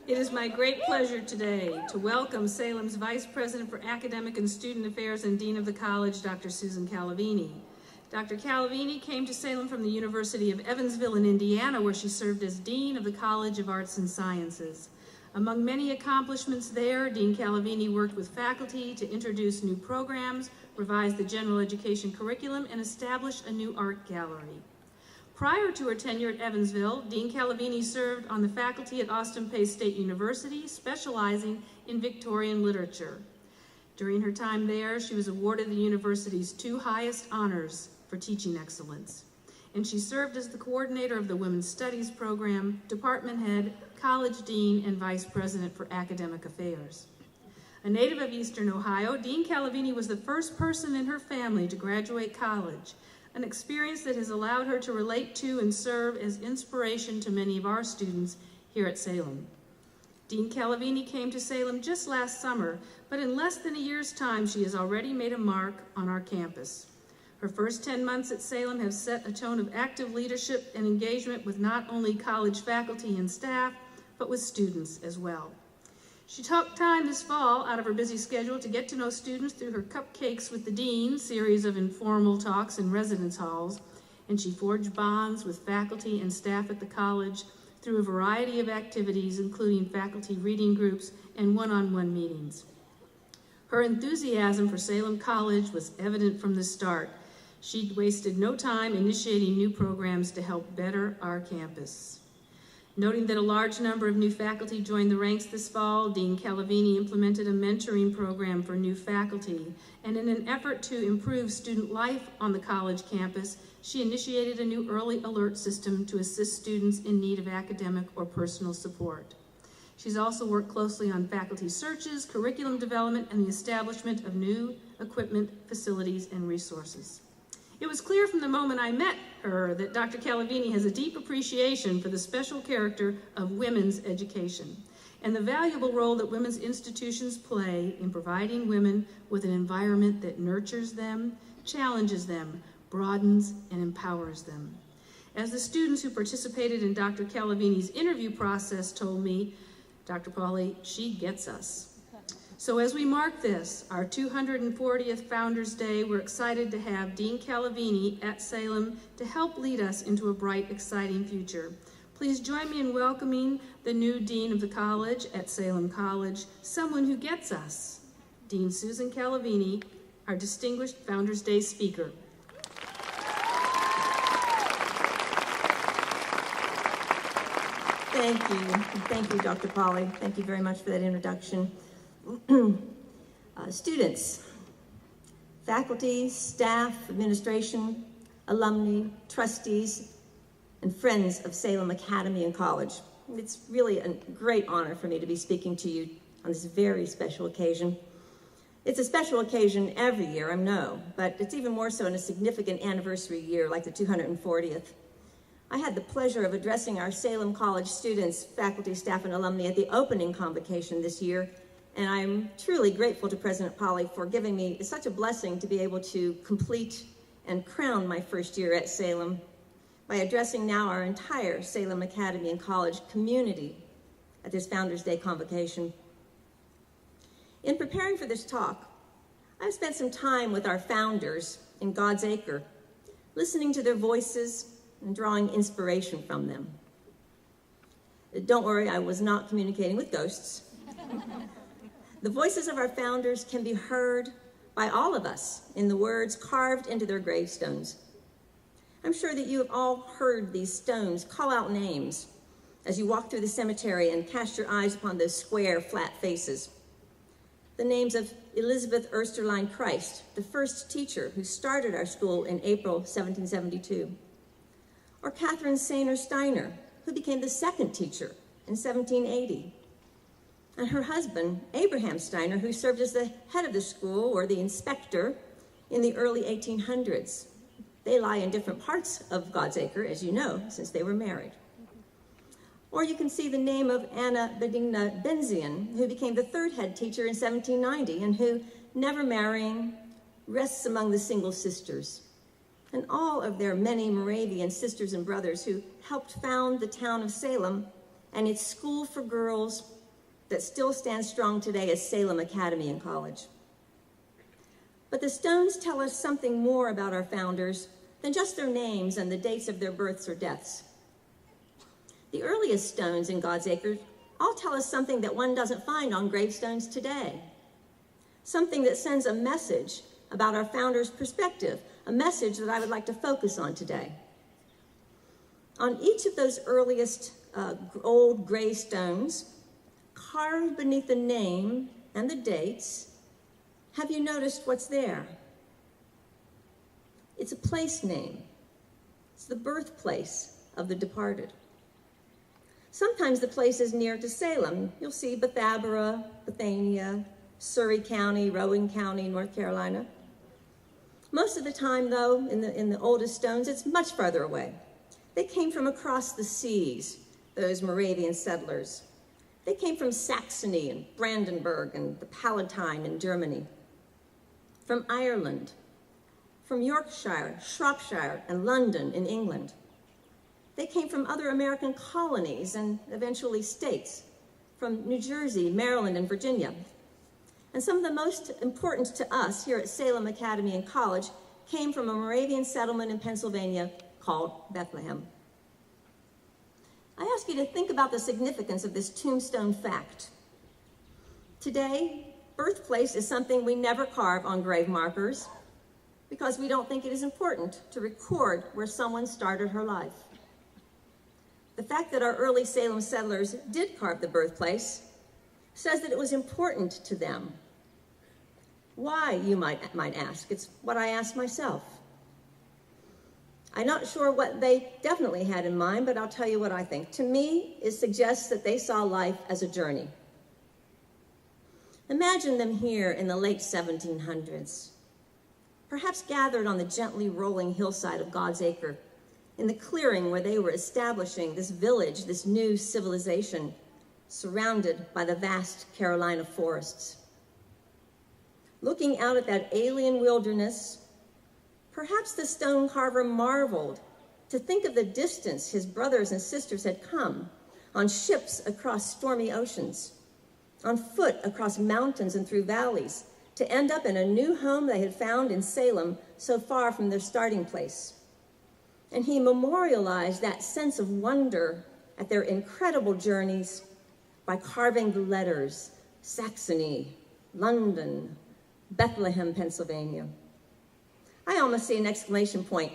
It is my great pleasure today to welcome Salem's Vice President for Academic and Student Affairs and Dean of the College, Dr. Susan Calovini. Dr. Calovini came to Salem from the University of Evansville in Indiana, where she served as Dean of the College of Arts and Sciences. Among many accomplishments there, Dean Calovini worked with faculty to introduce new programs, revise the general education curriculum, and establish a new art gallery. Prior to her tenure at Evansville, Dean Calovini served on the faculty at Austin Peay State University, specializing in Victorian literature. During her time there, she was awarded the university's 2 highest honors for teaching excellence. And she served as the coordinator of the Women's Studies program, department head, college dean, and vice president for academic affairs. A native of Eastern Ohio, Dean Calovini was the first person in her family to graduate college, an experience that has allowed her to relate to and serve as inspiration to many of our students here at Salem. Dean Calovini came to Salem just last summer, but in less than a year's time, she has already made a mark on our campus. Her first 10 months at Salem have set a tone of active leadership and engagement with not only college faculty and staff, but with students as well. She took time this fall out of her busy schedule to get to know students through her Cupcakes with the Dean series of informal talks in residence halls, and she forged bonds with faculty and staff at the college through a variety of activities, including faculty reading groups and one-on-one meetings. Her enthusiasm for Salem College was evident from the start. She'd wasted no time initiating new programs to help better our campus. Noting that a large number of new faculty joined the ranks this fall, Dean Calovini implemented a mentoring program for new faculty, and in an effort to improve student life on the college campus, she initiated a new early alert system to assist students in need of academic or personal support. She's also worked closely on faculty searches, curriculum development, and the establishment of new equipment, facilities, and resources. It was clear from the moment I met her that Dr. Calovini has a deep appreciation for the special character of women's education and the valuable role that women's institutions play in providing women with an environment that nurtures them, challenges them, broadens, and empowers them. As the students who participated in Dr. Calovini's interview process told me, Dr. Pauly, she gets us. So as we mark this, our 240th Founders Day, we're excited to have Dean Calovini at Salem to help lead us into a bright, exciting future. Please join me in welcoming the new Dean of the College at Salem College, someone who gets us, Dean Susan Calovini, our distinguished Founders Day speaker. Thank you, Dr. Pauly. Thank you very much for that introduction. Students, faculty, staff, administration, alumni, trustees, and friends of Salem Academy and College. It's really a great honor for me to be speaking to you on this very special occasion. It's a special occasion every year, I know, but it's even more so in a significant anniversary year like the 240th. I had the pleasure of addressing our Salem College students, faculty, staff, and alumni at the opening convocation this year, and I'm truly grateful to President Pauly for giving me such a blessing to be able to complete and crown my first year at Salem by addressing now our entire Salem Academy and College community at this Founders Day convocation. In preparing for this talk, I've spent some time with our founders in God's Acre, listening to their voices and drawing inspiration from them. Don't worry, I was not communicating with ghosts. The voices of our founders can be heard by all of us in the words carved into their gravestones. I'm sure that you have all heard these stones call out names as you walk through the cemetery and cast your eyes upon those square, flat faces. The names of Elizabeth Ersterline Christ, the first teacher who started our school in April 1772. Or Catherine Sainer Steiner, who became the second teacher in 1780. And her husband, Abraham Steiner, who served as the head of the school, or the inspector, in the early 1800s. They lie in different parts of God's Acre, as you know, since they were married. Or you can see the name of Anna Benigna Benzian, who became the third head teacher in 1790, and who, never marrying, rests among the single sisters. And all of their many Moravian sisters and brothers who helped found the town of Salem and its school for girls that still stands strong today as Salem Academy and College. But the stones tell us something more about our founders than just their names and the dates of their births or deaths. The earliest stones in God's acres all tell us something that one doesn't find on gravestones today. Something that sends a message about our founders' perspective, a message that I would like to focus on today. On each of those earliest old gray stones, carved beneath the name and the dates, have you noticed what's there? It's a place name. It's the birthplace of the departed. Sometimes the place is near to Salem. You'll see Bethabara, Bethania, Surrey County, Rowan County, North Carolina. Most of the time, though, in the oldest stones, it's much farther away. They came from across the seas, those Moravian settlers. They came from Saxony and Brandenburg and the Palatine in Germany, from Ireland, from Yorkshire, Shropshire, and London in England. They came from other American colonies and eventually states, from New Jersey, Maryland, and Virginia. And some of the most important to us here at Salem Academy and College came from a Moravian settlement in Pennsylvania called Bethlehem. I ask you to think about the significance of this tombstone fact. Today, birthplace is something we never carve on grave markers because we don't think it is important to record where someone started her life. The fact that our early Salem settlers did carve the birthplace says that it was important to them. Why, you might ask? It's what I asked myself. I'm not sure what they definitely had in mind, but I'll tell you what I think. To me, it suggests that they saw life as a journey. Imagine them here in the late 1700s, perhaps gathered on the gently rolling hillside of God's Acre, in the clearing where they were establishing this village, this new civilization, surrounded by the vast Carolina forests. Looking out at that alien wilderness, perhaps the stone carver marveled to think of the distance his brothers and sisters had come on ships across stormy oceans, on foot across mountains and through valleys, to end up in a new home they had found in Salem, so far from their starting place. And he memorialized that sense of wonder at their incredible journeys by carving the letters Saxony, London, Bethlehem, Pennsylvania. I almost see an exclamation point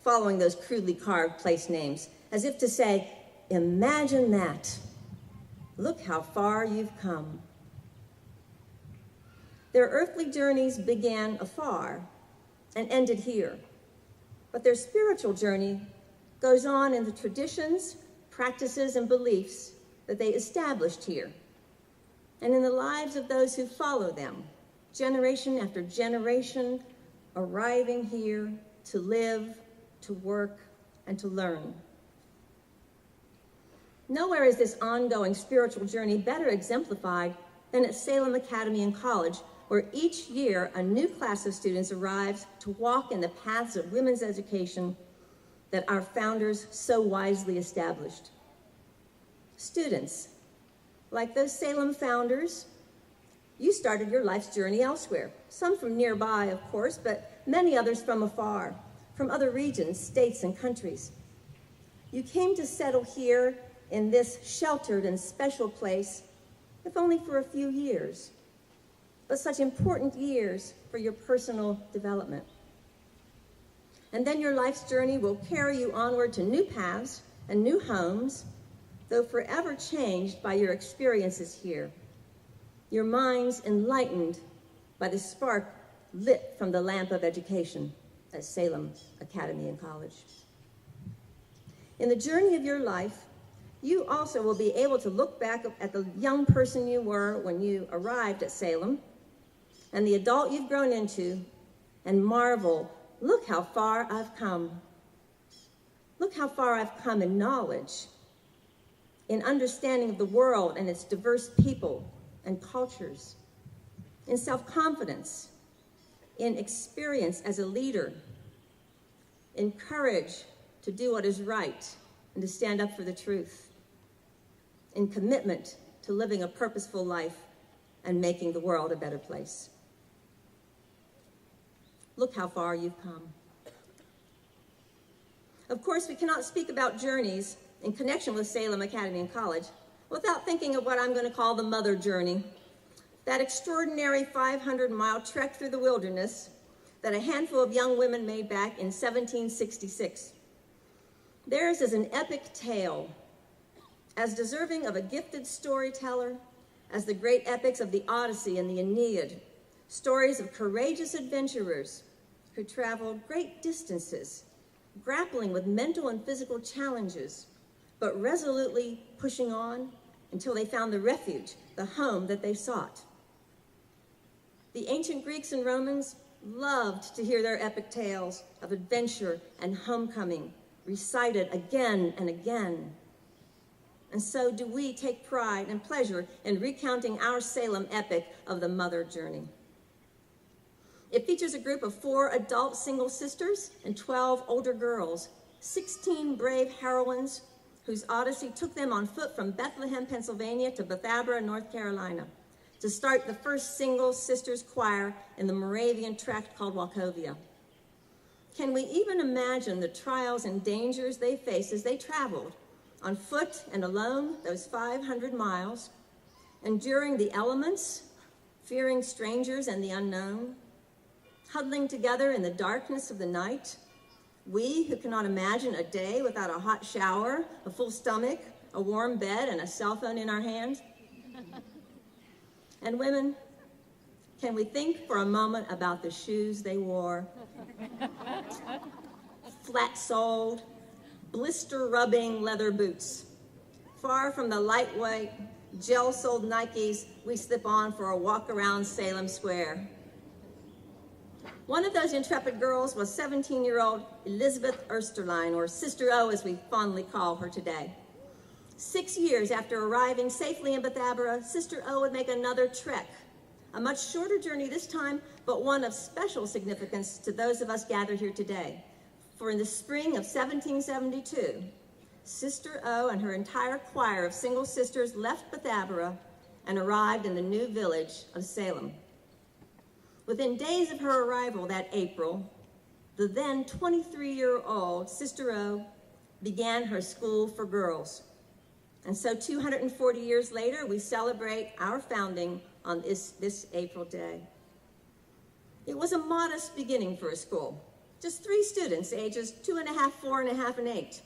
following those crudely carved place names, as if to say, imagine that. Look how far you've come. Their earthly journeys began afar and ended here, but their spiritual journey goes on in the traditions, practices, and beliefs that they established here, and in the lives of those who follow them, generation after generation, arriving here to live, to work, and to learn. Nowhere is this ongoing spiritual journey better exemplified than at Salem Academy and College, where each year a new class of students arrives to walk in the paths of women's education that our founders so wisely established. Students, like those Salem founders, you started your life's journey elsewhere, some from nearby, of course, but many others from afar, from other regions, states, and countries. You came to settle here in this sheltered and special place, if only for a few years, but such important years for your personal development. And then your life's journey will carry you onward to new paths and new homes, though forever changed by your experiences here, your minds enlightened by the spark lit from the lamp of education at Salem Academy and College. In the journey of your life, you also will be able to look back at the young person you were when you arrived at Salem and the adult you've grown into and marvel, look how far I've come. Look how far I've come in knowledge, in understanding of the world and its diverse people and cultures, in self-confidence, in experience as a leader, in courage to do what is right and to stand up for the truth, in commitment to living a purposeful life and making the world a better place. Look how far you've come. Of course, we cannot speak about journeys in connection with Salem Academy and College without thinking of what I'm going to call the mother journey, that extraordinary 500-mile trek through the wilderness that a handful of young women made back in 1766. Theirs is an epic tale, as deserving of a gifted storyteller as the great epics of the Odyssey and the Aeneid, stories of courageous adventurers who traveled great distances, grappling with mental and physical challenges, but resolutely pushing on until they found the refuge, the home that they sought. The ancient Greeks and Romans loved to hear their epic tales of adventure and homecoming recited again and again. And so do we take pride and pleasure in recounting our Salem epic of the mother journey. It features a group of 4 adult single sisters and 12 older girls, 16 brave heroines whose odyssey took them on foot from Bethlehem, Pennsylvania to Bethabara, North Carolina, to start the first single sisters choir in the Moravian tract called Wachovia. Can we even imagine the trials and dangers they faced as they traveled on foot and alone those 500 miles, enduring the elements, fearing strangers and the unknown, huddling together in the darkness of the night, we who cannot imagine a day without a hot shower, a full stomach, a warm bed, and a cell phone in our hand? And women, can we think for a moment about the shoes they wore? Flat-soled, blister-rubbing leather boots, far from the lightweight, gel-soled Nikes we slip on for a walk around Salem Square. One of those intrepid girls was 17-year-old Elizabeth Oesterlein, or Sister O as we fondly call her today. 6 years after arriving safely in Bethabara, Sister O would make another trek, a much shorter journey this time, but one of special significance to those of us gathered here today. For in the spring of 1772, Sister O and her entire choir of single sisters left Bethabara and arrived in the new village of Salem. Within days of her arrival that April, the then 23-year-old Sister O began her school for girls. And so 240 years later, we celebrate our founding on this April day. It was a modest beginning for a school. Just 3 students, ages 2.5, 4.5, and 8.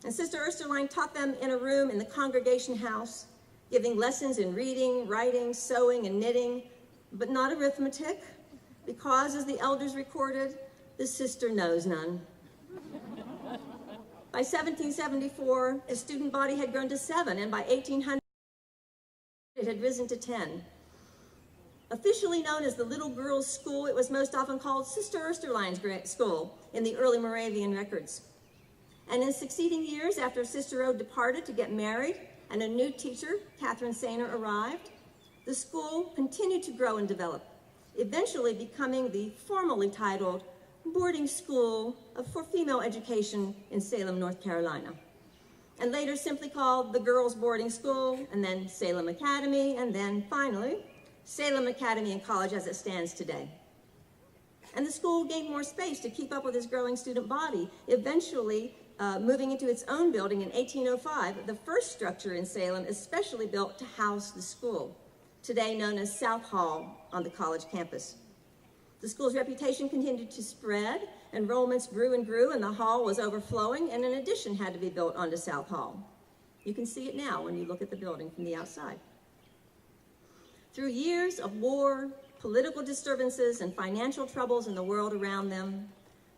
And Sister Oesterlein taught them in a room in the Congregation house, giving lessons in reading, writing, sewing, and knitting, but not arithmetic, because, as the elders recorded, the sister knows none. By 1774, the student body had grown to 7, and by 1800, it had risen to 10. Officially known as the Little Girls' School, it was most often called Sister Oesterlein's School in the early Moravian records. And in succeeding years, after Sister O departed to get married and a new teacher, Catherine Sainer, arrived, the school continued to grow and develop, eventually becoming the formally titled Boarding School for Female Education in Salem, North Carolina, and later simply called the Girls' Boarding School, and then Salem Academy, and then finally, Salem Academy and College as it stands today. And the school gained more space to keep up with its growing student body, eventually moving into its own building in 1805, the first structure in Salem especially built to house the school, today known as South Hall on the college campus. The school's reputation continued to spread, enrollments grew and grew, and the hall was overflowing, and an addition had to be built onto South Hall. You can see it now when you look at the building from the outside. Through years of war, political disturbances, and financial troubles in the world around them,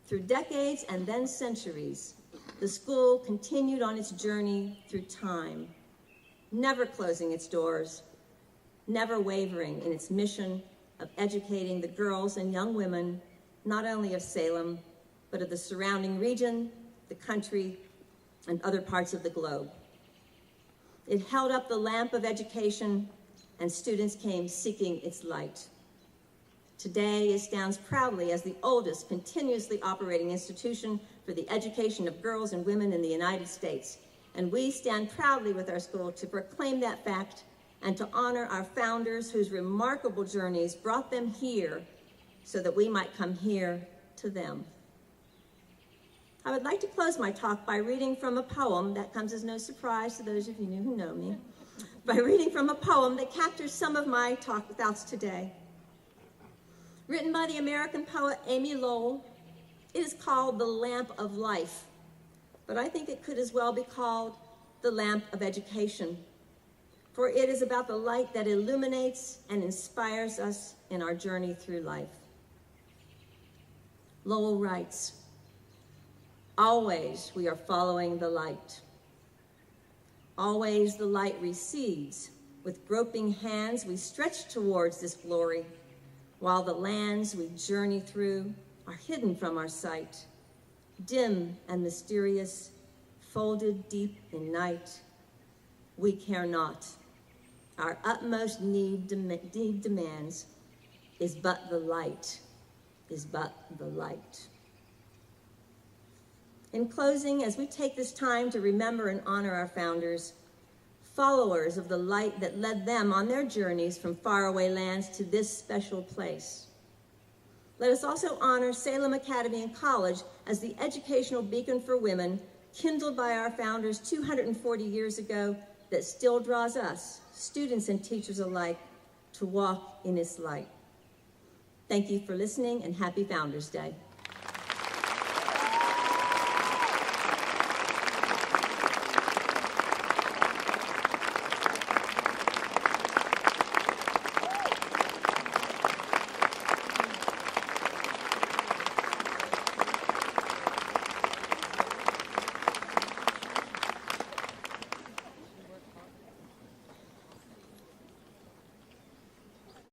through decades and then centuries, the school continued on its journey through time, never closing its doors, never wavering in its mission of educating the girls and young women, not only of Salem, but of the surrounding region, the country, and other parts of the globe. It held up the lamp of education, and students came seeking its light. Today, it stands proudly as the oldest continuously operating institution for the education of girls and women in the United States, and we stand proudly with our school to proclaim that fact and to honor our founders whose remarkable journeys brought them here so that we might come here to them. I would like to close my talk by reading from a poem that comes as no surprise to those of you who know me, by reading from a poem that captures some of my thoughts today. Written by the American poet Amy Lowell, it is called The Lamp of Life, but I think it could as well be called The Lamp of Education, for it is about the light that illuminates and inspires us in our journey through life. Lowell writes, "Always we are following the light. Always the light recedes. With groping hands we stretch towards this glory, while the lands we journey through are hidden from our sight, dim and mysterious, folded deep in night. We care not. Our utmost need demands is but the light, is but the light." In closing, as we take this time to remember and honor our founders, followers of the light that led them on their journeys from faraway lands to this special place, let us also honor Salem Academy and College as the educational beacon for women kindled by our founders 240 years ago that still draws us, students and teachers alike, to walk in its light. Thank you for listening, and happy Founders Day.